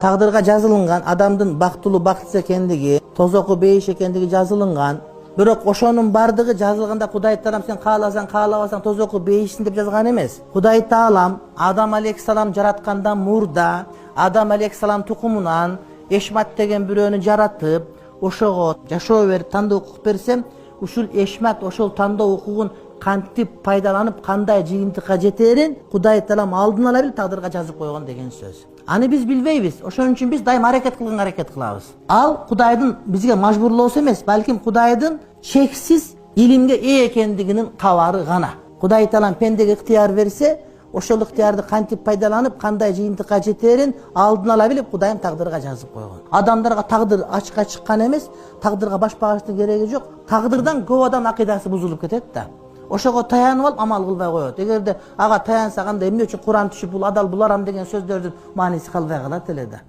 Taqdirga жазылынган адамдын бактылуу бактсыз экендиги, тозоку бейиш экендиги жазылынган. Бирок ошонун бардыгы жазылганда Кудай Таалам сен кааласаң, каалабасаң тозоку бейишсиң деп жазган эмес. Кудай Таалам Адам алейхиссалам жараткандан мурда Адам алейхиссалам тукумунан Эшмат деген бирөөнү жаратып, ошого жашоо берип тандоо укук берсем, ушул Эшмат ошол тандоо укугун кантип пайдаланып, кандай жыйынтыкка жетерин Кудай Таалам алдын ала билип тагдырга жазып койгон деген сөз. Аны биз билбейбиз. Ошон үчүн биз дайым аракет кылабыз. Ал Кудайдын бизге мажбурлоосу эмес, балким Кудайдын чексиз илимге ээ экендигинин кабары гана. Кудай Таалам пендеге ыктыяр берсе, ошол ыктыярды кантип пайдаланып, кандай жыйынтыкка жетерин алдын ала билип Кудайым тагдырга жазып койгон. Адамдарга тагдыр ачыкка чыккан эмес, тагдырга баш багыштын кереги жок. Тагдырдан көп адам акыйдасы бузулуп кетет да. Ошого таянып алып амал кылбай коет. Эгерде ага таянса кандай эмне үчүн Куран түшүп бул адал буларам деген сөздөрдүн мааниси калбай калат эле да.